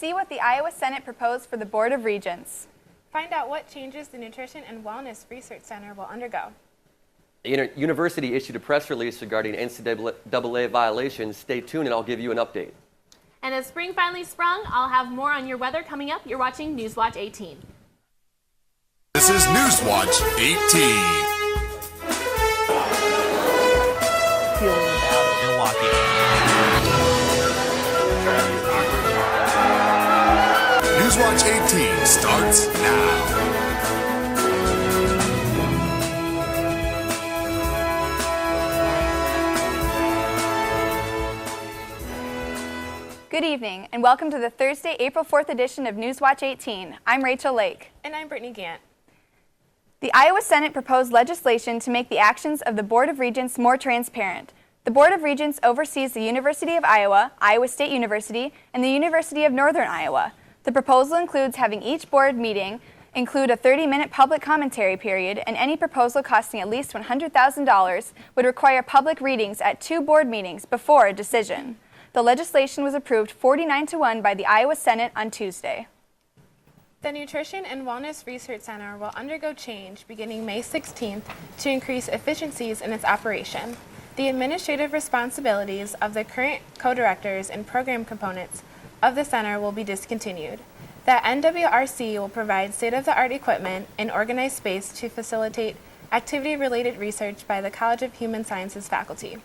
See what the Iowa Senate proposed for the Board of Regents. Find out what changes the Nutrition and Wellness Research Center will undergo. The university issued a press release regarding NCAA violations. Stay tuned and I'll give you an update. And as spring finally sprung, I'll have more on your weather coming up. You're watching Newswatch 18. This is Newswatch 18. Milwaukee. Newswatch 18 starts now. Good evening, and welcome to the Thursday, April 4th edition of Newswatch 18. I'm Rachel Lake. And I'm Brittany Gant. The Iowa Senate proposed legislation to make the actions of the Board of Regents more transparent. The Board of Regents oversees the University of Iowa, Iowa State University, and the University of Northern Iowa. The proposal includes having each board meeting include a 30-minute public commentary period, and any proposal costing at least $100,000 would require public readings at 2 board meetings before a decision. The legislation was approved 49-1 by the Iowa Senate on Tuesday. The Nutrition and Wellness Research Center will undergo change beginning May 16th to increase efficiencies in its operation. The administrative responsibilities of the current co-directors and program components of the center will be discontinued. The NWRC will provide state-of-the-art equipment and organized space to facilitate activity-related research by the College of Human Sciences faculty.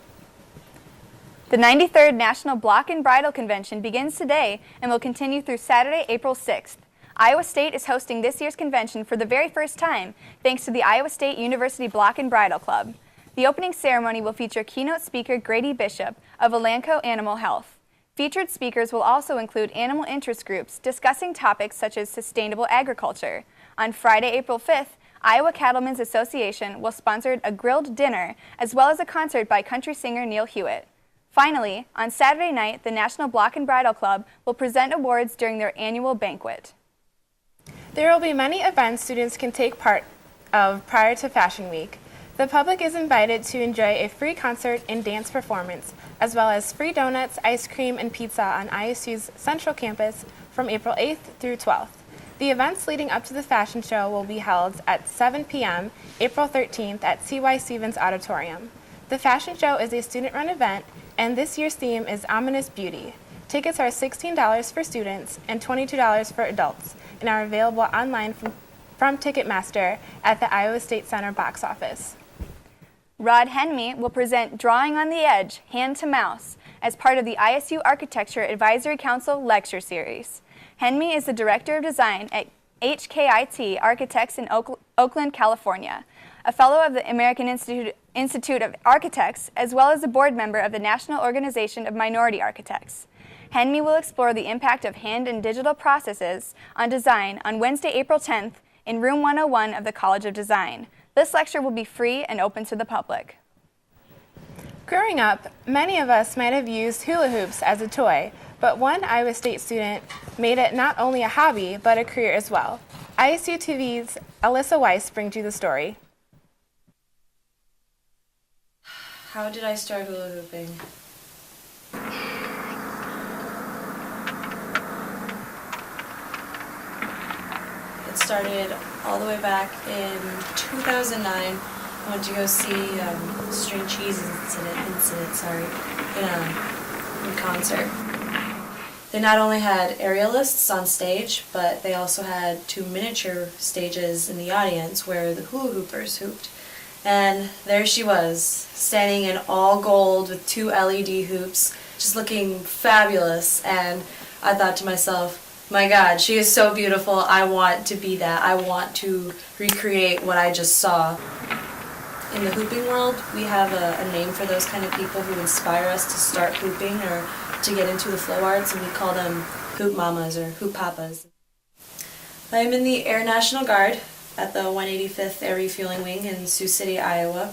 The 93rd National Block and Bridal Convention begins today and will continue through Saturday, April 6th. Iowa State is hosting this year's convention for the very first time, thanks to the Iowa State University Block and Bridal Club. The opening ceremony will feature keynote speaker Grady Bishop of Elanco Animal Health. Featured speakers will also include animal interest groups discussing topics such as sustainable agriculture. On Friday, April 5th, Iowa Cattlemen's Association will sponsor a grilled dinner as well as a concert by country singer Neil Hewitt. Finally, on Saturday night, the National Block and Bridal Club will present awards during their annual banquet. There will be many events students can take part of prior to Fashion Week. The public is invited to enjoy a free concert and dance performance, as well as free donuts, ice cream, and pizza on ISU's Central Campus from April 8th through 12th. The events leading up to the fashion show will be held at 7 p.m. April 13th at C.Y. Stevens Auditorium. The fashion show is a student-run event, and this year's theme is Ominous Beauty. Tickets are $16 for students and $22 for adults, and are available online from Ticketmaster at the Iowa State Center box office. Rod Henme will present Drawing on the Edge, Hand to Mouse, as part of the ISU Architecture Advisory Council lecture series. Henme is the Director of Design at HKIT Architects in Oakland, California, a fellow of the American Institute of Architects, as well as a board member of the National Organization of Minority Architects. Henme will explore the impact of hand and digital processes on design on Wednesday, April 10th in Room 101 of the College of Design. This lecture will be free and open to the public. Growing up, many of us might have used hula hoops as a toy, but one Iowa State student made it not only a hobby, but a career as well. ISUtv's Alyssa Weiss brings you the story. How did I start hula hooping? It started all the way back in 2009. I went to go see String Cheese in concert. They not only had aerialists on stage, but they also had 2 miniature stages in the audience where the hula hoopers hooped. And there she was, standing in all gold with 2 LED hoops, just looking fabulous. And I thought to myself, my God, she is so beautiful. I want to be that. I want to recreate what I just saw. In the hooping world, we have a name for those kind of people who inspire us to start hooping or to get into the flow arts, and we call them hoop mamas or hoop papas. I'm in the Air National Guard at the 185th Air Refueling Wing in Sioux City, Iowa.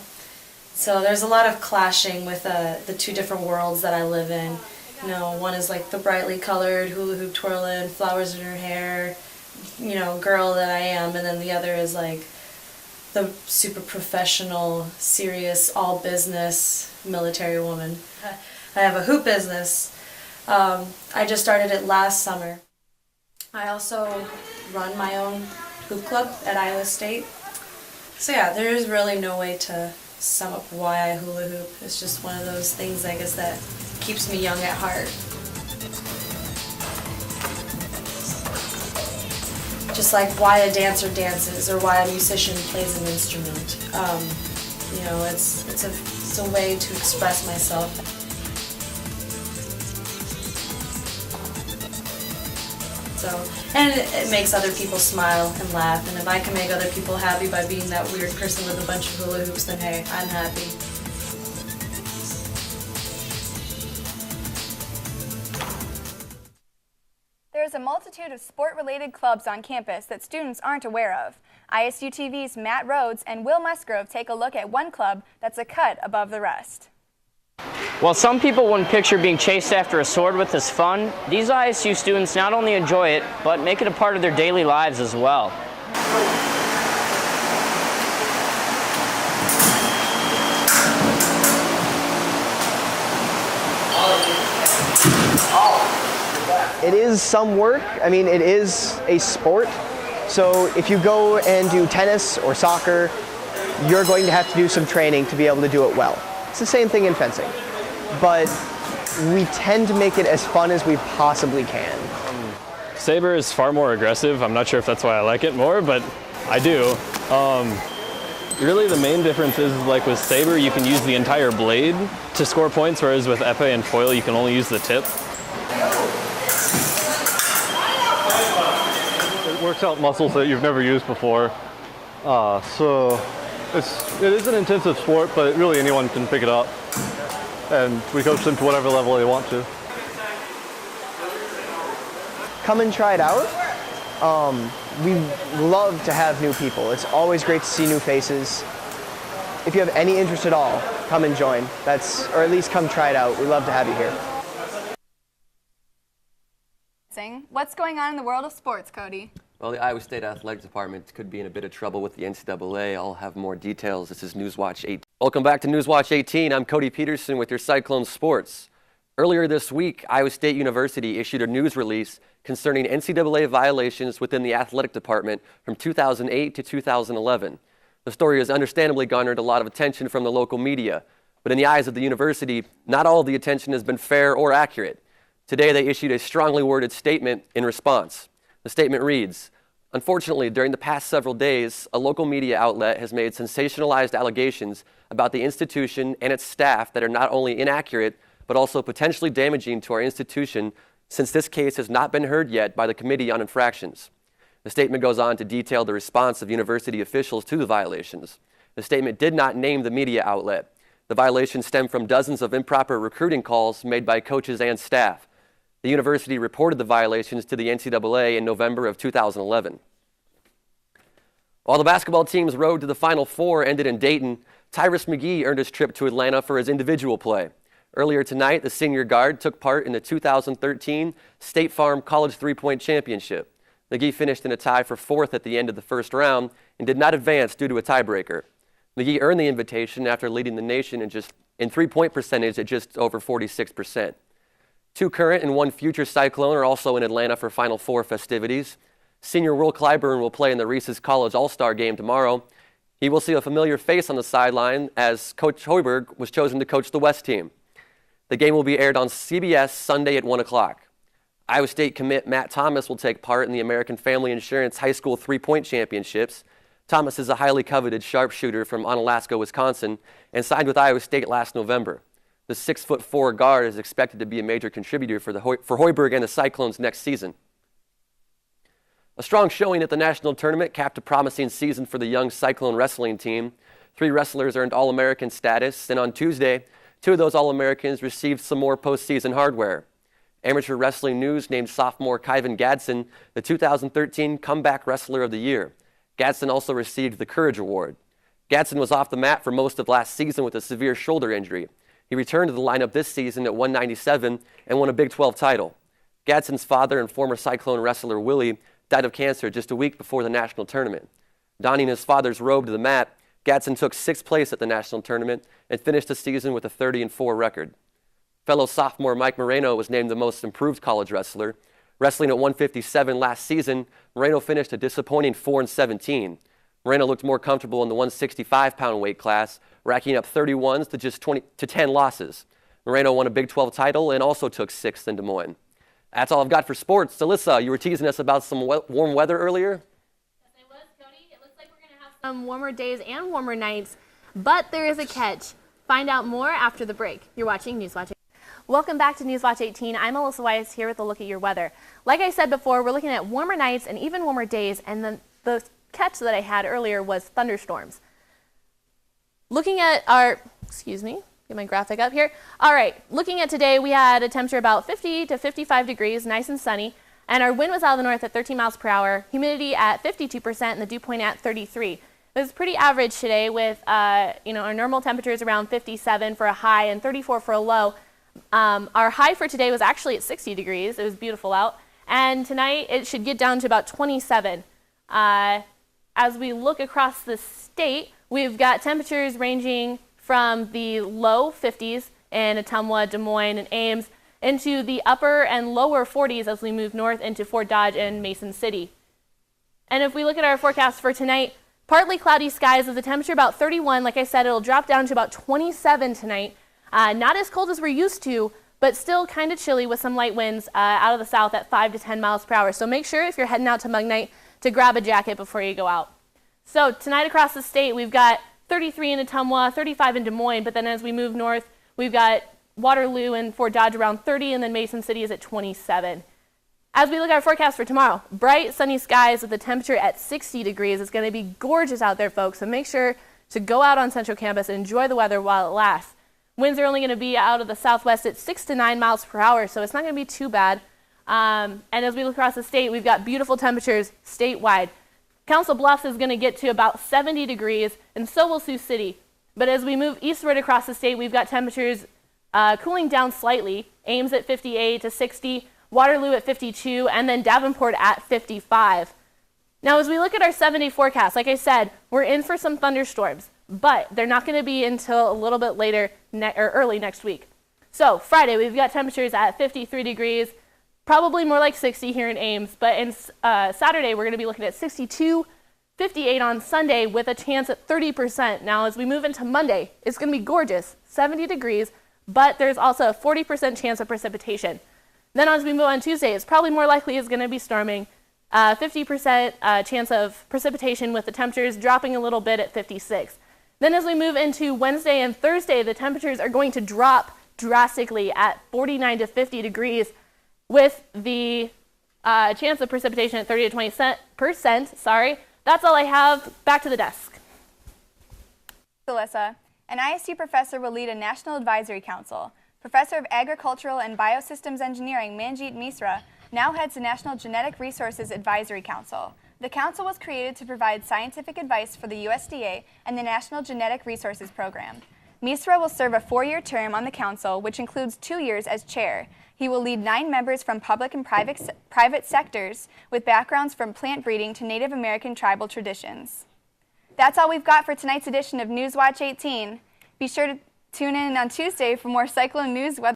So there's a lot of clashing with the 2 different worlds that I live in. You know, one is like the brightly colored hula hoop twirling, flowers in her hair, you know, girl that I am, and then the other is like the super professional, serious, all business military woman. I have a hoop business. I just started it last summer. I also run my own hoop club at Iowa State. So yeah, there is really no way to sum up why I hula hoop. It's just one of those things, I guess, that keeps me young at heart. Just like why a dancer dances or why a musician plays an instrument. You know, it's a way to express myself. So, and it makes other people smile and laugh, and if I can make other people happy by being that weird person with a bunch of hula hoops, then hey, I'm happy. There is a multitude of sport-related clubs on campus that students aren't aware of. ISUTV's Matt Rhodes and Will Musgrove take a look at one club that's a cut above the rest. While some people wouldn't picture being chased after a sword with as fun, these ISU students not only enjoy it, but make it a part of their daily lives as well. It is some work. I mean, it is a sport. So if you go and do tennis or soccer, you're going to have to do some training to be able to do it well. It's the same thing in fencing. But we tend to make it as fun as we possibly can. Saber is far more aggressive. I'm not sure if that's why I like it more, but I do. Really the main difference is, like with Saber, you can use the entire blade to score points, whereas with epee and foil, you can only use the tip. It works out muscles that you've never used before. So it is an intensive sport, but really anyone can pick it up. And we coach them to whatever level they want to. Come and try it out. We love to have new people. It's always great to see new faces. If you have any interest at all, come and join. Or at least come try it out. We love to have you here. What's going on in the world of sports, Cody? Well, the Iowa State Athletic Department could be in a bit of trouble with the NCAA. I'll have more details. This is Newswatch 18. Welcome back to Newswatch 18. I'm Cody Peterson with your Cyclone Sports. Earlier this week, Iowa State University issued a news release concerning NCAA violations within the athletic department from 2008 to 2011. The story has understandably garnered a lot of attention from the local media, but in the eyes of the university, not all of the attention has been fair or accurate. Today, they issued a strongly worded statement in response. The statement reads, "Unfortunately, during the past several days, a local media outlet has made sensationalized allegations about the institution and its staff that are not only inaccurate, but also potentially damaging to our institution, since this case has not been heard yet by the Committee on Infractions." The statement goes on to detail the response of university officials to the violations. The statement did not name the media outlet. The violations stem from dozens of improper recruiting calls made by coaches and staff. The university reported the violations to the NCAA in November of 2011. While the basketball team's road to the Final Four ended in Dayton, Tyrus McGee earned his trip to Atlanta for his individual play. Earlier tonight, the senior guard took part in the 2013 State Farm College Three-Point Championship. McGee finished in a tie for fourth at the end of the first round and did not advance due to a tiebreaker. McGee earned the invitation after leading the nation in three-point percentage at just over 46%. Two current and one future Cyclone are also in Atlanta for Final Four festivities. Senior Will Clyburn will play in the Reese's College All-Star game tomorrow. He will see a familiar face on the sideline as Coach Hoiberg was chosen to coach the West team. The game will be aired on CBS Sunday at 1 o'clock. Iowa State commit Matt Thomas will take part in the American Family Insurance High School Three-Point Championships. Thomas is a highly coveted sharpshooter from Onalaska, Wisconsin, and signed with Iowa State last November. The 6'4" guard is expected to be a major contributor for Hoiberg and the Cyclones next season. A strong showing at the national tournament capped a promising season for the young Cyclone wrestling team. 3 wrestlers earned All-American status, and on Tuesday, 2 of those All-Americans received some more postseason hardware. Amateur Wrestling News named sophomore Kyvan Gadsden the 2013 Comeback Wrestler of the Year. Gadsden also received the Courage Award. Gadsden was off the mat for most of last season with a severe shoulder injury. He returned to the lineup this season at 197 and won a Big 12 title. Gadsden's father and former Cyclone wrestler Willie died of cancer just a week before the national tournament. Donning his father's robe to the mat, Gadsden took 6th place at the national tournament and finished the season with a 30-4 record. Fellow sophomore Mike Moreno was named the most improved college wrestler. Wrestling at 157 last season, Moreno finished a disappointing 4-17. Moreno looked more comfortable in the 165-pound weight class, racking up 31s to just 10 losses. Moreno won a Big 12 title and also took 6th in Des Moines. That's all I've got for sports. Alyssa, you were teasing us about some warm weather earlier? Yes, I was, Cody. It looks like we're going to have some warmer days and warmer nights, but there is a catch. Find out more after the break. You're watching Newswatch 18. Welcome back to Newswatch 18. I'm Alyssa Weiss here with a look at your weather. Like I said before, we're looking at warmer nights and even warmer days, and then the catch that I had earlier was thunderstorms. Looking at our, get my graphic up here. All right, looking at today, we had a temperature about 50 to 55 degrees, nice and sunny, and our wind was out of the north at 13 miles per hour, humidity at 52%, and the dew point at 33. It was pretty average today with, our normal temperatures around 57 for a high and 34 for a low. Our high for today was actually at 60 degrees. It was beautiful out. And tonight it should get down to about 27. As we look across the state, we've got temperatures ranging from the low 50s in Ottumwa, Des Moines, and Ames into the upper and lower 40s as we move north into Fort Dodge and Mason City. And if we look at our forecast for tonight, partly cloudy skies with a temperature about 31. Like I said, it'll drop down to about 27 tonight. Not as cold as we're used to, but still kind of chilly with some light winds out of the south at 5 to 10 miles per hour. So make sure if you're heading out to Mug Night to grab a jacket before you go out. So tonight across the state, we've got 33 in Ottumwa, 35 in Des Moines, but then as we move north, we've got Waterloo and Fort Dodge around 30, and then Mason City is at 27. As we look at our forecast for tomorrow, bright sunny skies with a temperature at 60 degrees. It's going to be gorgeous out there, folks, so make sure to go out on Central Campus and enjoy the weather while it lasts. Winds are only going to be out of the southwest at 6 to 9 miles per hour, so it's not going to be too bad. And as we look across the state, we've got beautiful temperatures statewide. Council Bluffs is going to get to about 70 degrees, and so will Sioux City. But as we move eastward across the state, we've got temperatures cooling down slightly. Ames at 58 to 60, Waterloo at 52, and then Davenport at 55. Now, as we look at our 7-day forecast, like I said, we're in for some thunderstorms, but they're not going to be until a little bit later or early next week. So Friday, we've got temperatures at 53 degrees, probably more like 60 here in Ames, but in Saturday, we're going to be looking at 62, 58 on Sunday with a chance at 30%. Now, as we move into Monday, it's going to be gorgeous, 70 degrees, but there's also a 40% chance of precipitation. Then as we move on Tuesday, it's probably more likely it's going to be storming, 50% chance of precipitation with the temperatures dropping a little bit at 56. Then as we move into Wednesday and Thursday, the temperatures are going to drop drastically at 49 to 50 degrees with the chance of precipitation at 30 to 20%. That's all I have. Back to the desk. Alyssa, an ISU professor will lead a National Advisory Council. Professor of Agricultural and Biosystems Engineering Manjeet Misra now heads the National Genetic Resources Advisory Council. The council was created to provide scientific advice for the USDA and the National Genetic Resources Program. Misra will serve a 4-year term on the council, which includes 2 years as chair. He will lead 9 members from public and private sectors with backgrounds from plant breeding to Native American tribal traditions. That's all we've got for tonight's edition of Newswatch 18. Be sure to tune in on Tuesday for more cyclone news, weather,